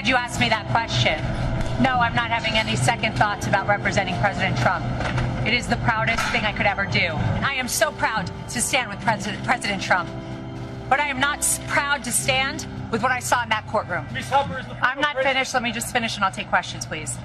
glad you asked me that question. No, I'm not having any second thoughts about representing President Trump. It is the proudest thing I could ever do. I am so proud to stand with President Trump. But I am not proud to stand with what I saw in that courtroom. I'm not finished. Let me just finish and I'll take questions, please.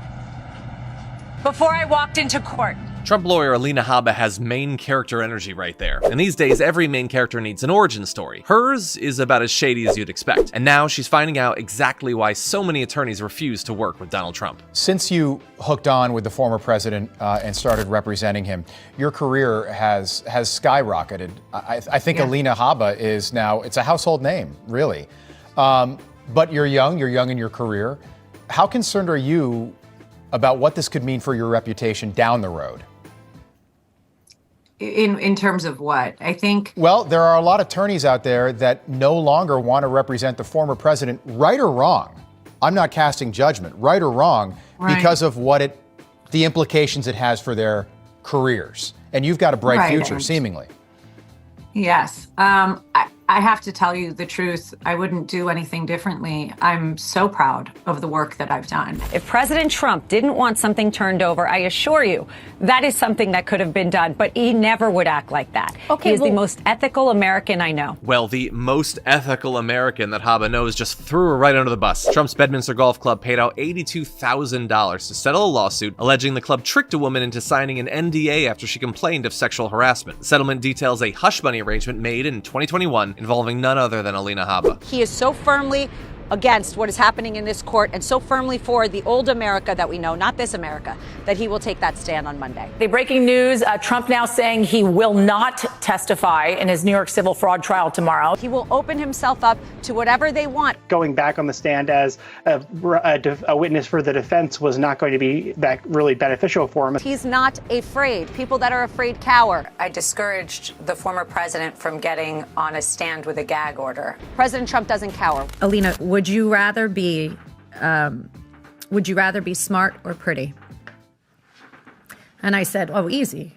Before I walked into court, Trump lawyer Alina Habba has main character energy right there. And these days, every main character needs an origin story. Hers is about as shady as you'd expect. And now she's finding out exactly why so many attorneys refuse to work with Donald Trump. Since you hooked on with the former president and started representing him, your career has skyrocketed. I think Alina Habba is now, it's a household name, really. But you're young in your career. How concerned are you about what this could mean for your reputation down the road? In terms of what? I think... Well, there are a lot of attorneys out there that no longer want to represent the former president, right or wrong. I'm not casting judgment, right or wrong, because of the implications it has for their careers. And you've got a bright future, seemingly. Yes. I have to tell you the truth. I wouldn't do anything differently. I'm so proud of the work that I've done. If President Trump didn't want something turned over, I assure you that is something that could have been done, but he never would act like that. Okay, he is the most ethical American I know. Well, the most ethical American that Habba knows just threw her right under the bus. Trump's Bedminster Golf Club paid out $82,000 to settle a lawsuit alleging the club tricked a woman into signing an NDA after she complained of sexual harassment. The settlement details a hush money arrangement made in 2021 involving none other than Alina Habba. He is so firmly against what is happening in this court and so firmly for the old America that we know, not this America, that he will take that stand on Monday. The breaking news, Trump now saying he will not testify in his New York civil fraud trial tomorrow. He will open himself up to whatever they want. Going back on the stand as a witness for the defense was not going to be that really beneficial for him. He's not afraid. People that are afraid cower. I discouraged the former president from getting on a stand with a gag order. President Trump doesn't cower. Alina, would you rather be smart or pretty? And I said, oh, easy.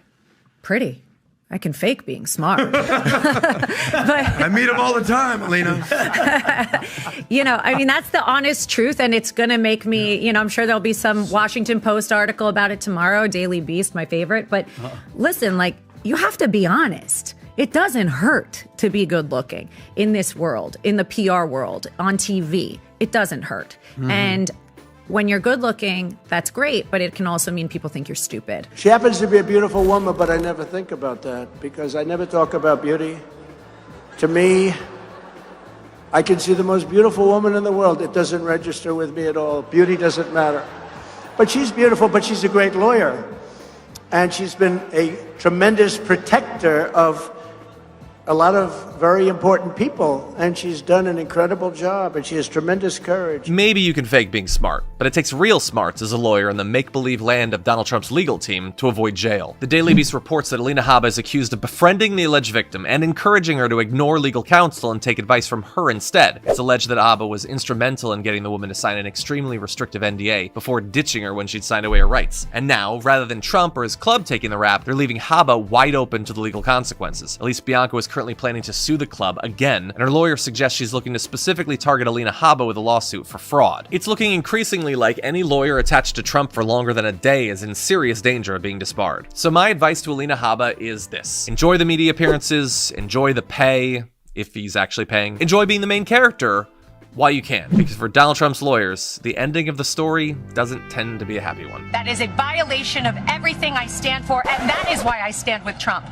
Pretty. I can fake being smart. But, I meet him all the time, Alina. I mean, that's the honest truth. And it's going to make me, I'm sure there'll be some Washington Post article about it tomorrow, Daily Beast, my favorite. But listen, you have to be honest. It doesn't hurt to be good looking in this world, in the PR world, on TV. It doesn't hurt. Mm-hmm. And when you're good looking, that's great, but it can also mean people think you're stupid. She happens to be a beautiful woman, but I never think about that because I never talk about beauty. To me, I can see the most beautiful woman in the world. It doesn't register with me at all. Beauty doesn't matter. But she's beautiful, but she's a great lawyer. And she's been a tremendous protector of a lot of very important people, and she's done an incredible job, and she has tremendous courage. Maybe you can fake being smart, but it takes real smarts as a lawyer in the make-believe land of Donald Trump's legal team to avoid jail. The Daily Beast reports that Alina Habba is accused of befriending the alleged victim and encouraging her to ignore legal counsel and take advice from her instead. It's alleged that Habba was instrumental in getting the woman to sign an extremely restrictive NDA before ditching her when she'd signed away her rights. And now, rather than Trump or his club taking the rap, they're leaving Habba wide open to the legal consequences. Elise Bianco is currently planning to sue the club again, and her lawyer suggests she's looking to specifically target Alina Habba with a lawsuit for fraud. It's looking increasingly like any lawyer attached to Trump for longer than a day is in serious danger of being disbarred. So my advice to Alina Habba is this. Enjoy the media appearances, enjoy the pay, if he's actually paying. Enjoy being the main character while you can, because for Donald Trump's lawyers, the ending of the story doesn't tend to be a happy one. that is a violation of everything I stand for, and that is why I stand with Trump.